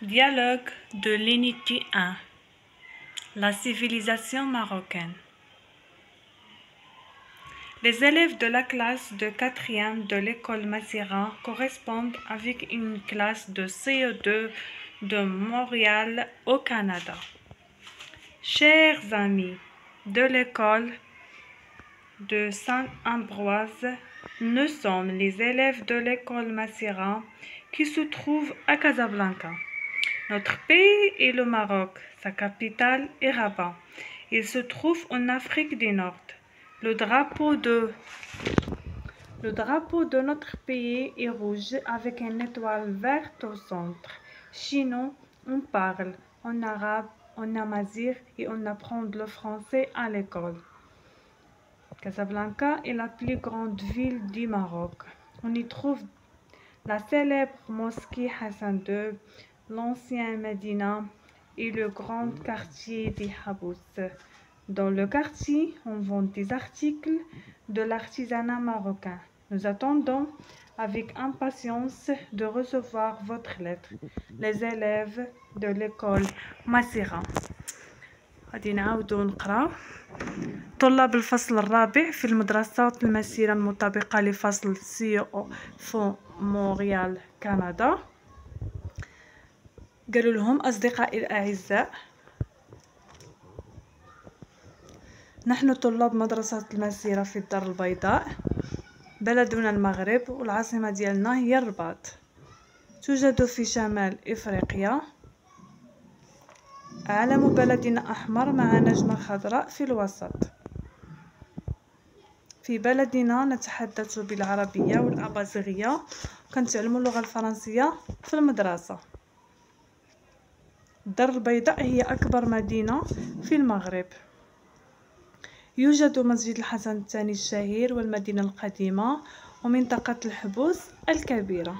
Dialogue de l'unité 1. La civilisation marocaine. Les élèves de la classe de 4e de l'école Massira correspondent avec une classe de CO2 de Montréal au Canada. Chers amis de l'école de Saint-Ambroise, nous sommes les élèves de l'école Massira qui se trouve à Casablanca. Notre pays est le Maroc, sa capitale est Rabat. Il se trouve en Afrique du Nord. Le drapeau de notre pays est rouge avec une étoile verte au centre. Chez nous, on parle en arabe, en amazigh et on apprend le français à l'école. Casablanca est la plus grande ville du Maroc. On y trouve la célèbre mosquée Hassan II, l'ancien Médina et le grand quartier des Habous. Dans le quartier, on vend des articles de l'artisanat marocain. Nous attendons avec impatience de recevoir votre lettre. Les élèves de l'école Massira. غادي نعاودو نقراو. طلاب الفصل الرابع في المدرسة المسيرة المطابقة لفصل CO في مونريال كندا. قالوا لهم أصدقائي الأعزاء، نحن طلاب مدرسة المسيرة في الدار البيضاء، بلدنا المغرب والعاصمة ديالنا هي الرباط، توجد في شمال إفريقيا. علم بلدنا أحمر مع نجمة خضراء في الوسط. في بلدنا نتحدث بالعربية والأمازيغية، كنتعلموا اللغة الفرنسية في المدرسة. الدار البيضاء هي أكبر مدينة في المغرب. يوجد مسجد الحسن الثاني الشهير والمدينة القديمة ومنطقة الحبوس الكبيرة.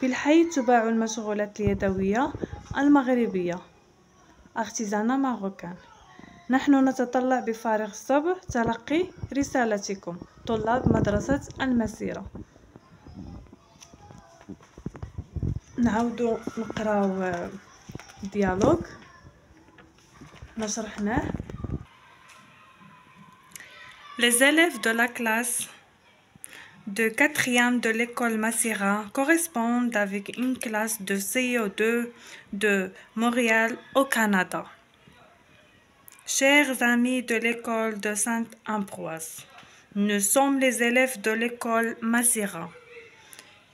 في الحي تباع المشغولات اليدوية المغربية artisanat marocain. نحن نتطلع بفارغ الصبر تلقي رسالتكم طلاب مدرسة المسيرة. نعاودو نقراو ديالوج نشرحناه. Les élèves de la classe de 4e de l'école Massira correspondent avec une classe de CO2 de Montréal au Canada. Chers amis de l'école de Saint-Ambroise, nous sommes les élèves de l'école Massira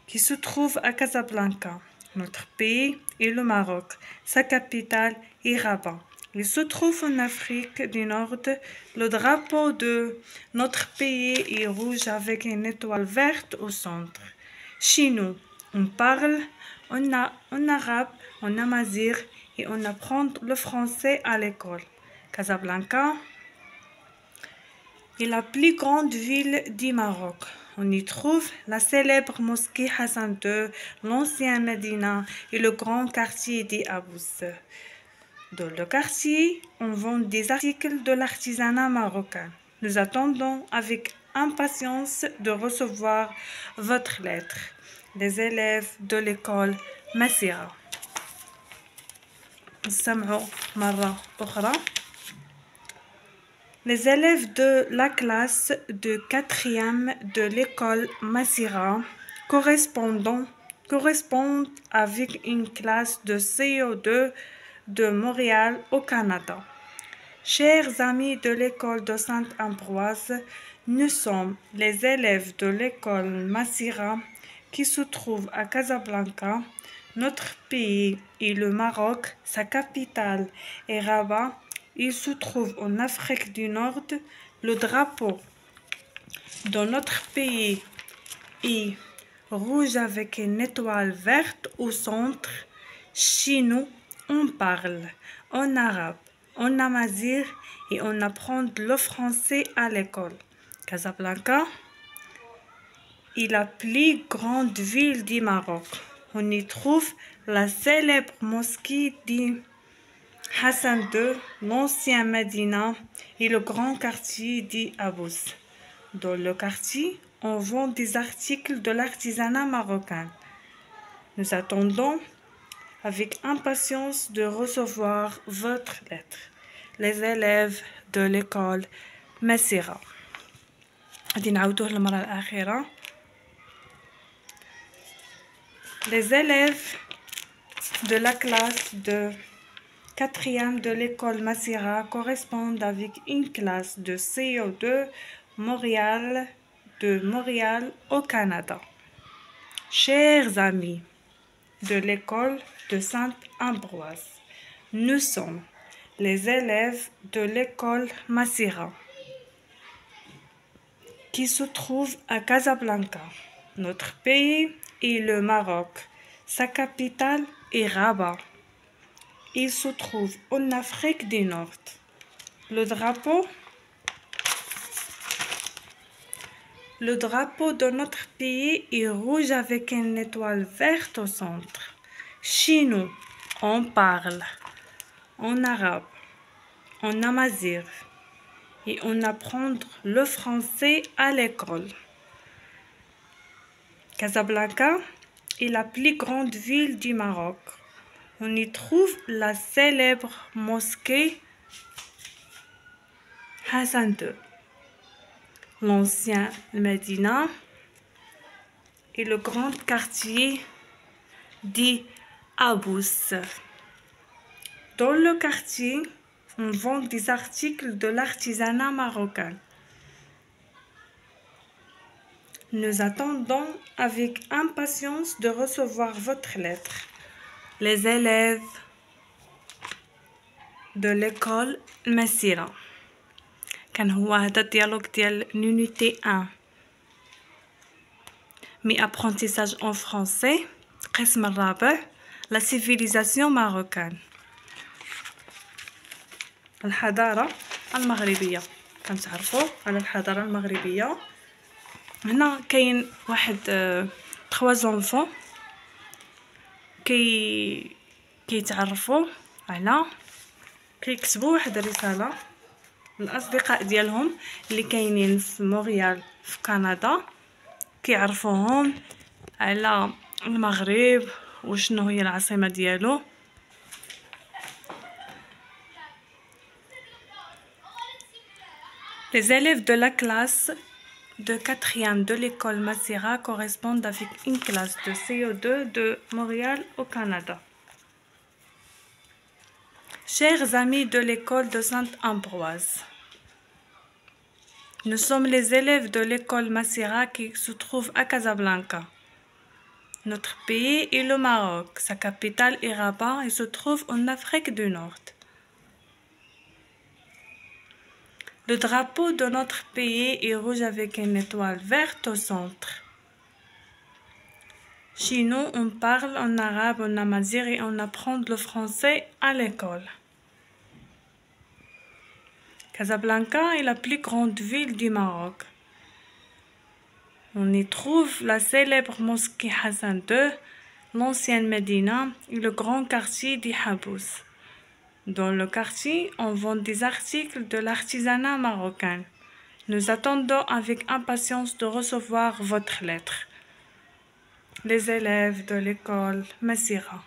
qui se trouve à Casablanca. Notre pays est le Maroc, sa capitale est Rabat. Il se trouve en Afrique du Nord. Le drapeau de notre pays est rouge avec une étoile verte au centre. Chez nous, on parle en arabe, en amazigh et on apprend le français à l'école. Casablanca est la plus grande ville du Maroc. On y trouve la célèbre mosquée Hassan II, l'ancien Médina et le grand quartier des Habous. Dans le quartier, on vend des articles de l'artisanat marocain. Nous attendons avec impatience de recevoir votre lettre. Les élèves de l'école Massira. نسمعوا مرة أخرى. Les élèves de la classe de 4e de l'école Massira correspondent avec une classe de CO2 de Montréal au Canada. Chers amis de l'école de Saint-Ambroise, nous sommes les élèves de l'école Massira qui se trouve à Casablanca. Notre pays est le Maroc, sa capitale est Rabat. Il se trouve en Afrique du Nord. Le drapeau de notre pays est rouge avec une étoile verte au centre. Chez nous, on parle en arabe, en amazigh et on apprend le français à l'école. Casablanca est la plus grande ville du Maroc. On y trouve la célèbre mosquée de Hassan II, l'ancien Médina et le grand quartier des Habous. Dans le quartier, on vend des articles de l'artisanat marocain. Nous attendons avec impatience de recevoir votre lettre. Les élèves de l'école Massira. غادي نعاودوه المرة الأخيرة. Les élèves de la classe de 4e de l'école Massira correspondent avec une classe de CO2 de Montréal au Canada. Chers amis de l'école de Saint-Ambroise, nous sommes les élèves de l'école Massira qui se trouve à Casablanca. Notre pays est le Maroc. Sa capitale est Rabat. Il se trouve en Afrique du Nord. Le drapeau de notre pays est rouge avec une étoile verte au centre. Chez nous, on parle en arabe, en amazigh et on apprend le français à l'école. Casablanca est la plus grande ville du Maroc. On y trouve la célèbre mosquée Hassan II, l'ancien Médina et le grand quartier dit Abous. Dans le quartier, on vend des articles de l'artisanat marocain. Nous attendons avec impatience de recevoir votre lettre. Les élèves de l'école Massira. كان هو هذا الديالوج ديال l'unité 1 مي apprentissage en français القسم الرابع la civilisation marocaine الحضارة المغربية. كنتعرفوا على الحضارة المغربية. هنا كاين واحد 3 زونفون كيتعرفوا على كيكتبوا واحد الرسالة الأصدقاء ديالهم اللي كاينين في مونريال في كندا، كيعرفوهم على المغرب وشنو هي العاصمة ديالو. Les élèves de la classe de 4e de l'école Massira correspondent avec une classe de CO2 de Montréal au Canada. Chers amis de l'école de Saint-Ambroise, nous sommes les élèves de l'école Massira qui se trouve à Casablanca. Notre pays est le Maroc. Sa capitale est Rabat et se trouve en Afrique du Nord. Le drapeau de notre pays est rouge avec une étoile verte au centre. Chez nous, on parle en arabe, en amazigh et on apprend le français à l'école. Casablanca est la plus grande ville du Maroc. On y trouve la célèbre mosquée Hassan II, l'ancienne Médina et le grand quartier d'Abous. Dans le quartier, on vend des articles de l'artisanat marocain. Nous attendons avec impatience de recevoir votre lettre. Les élèves de l'école Massira.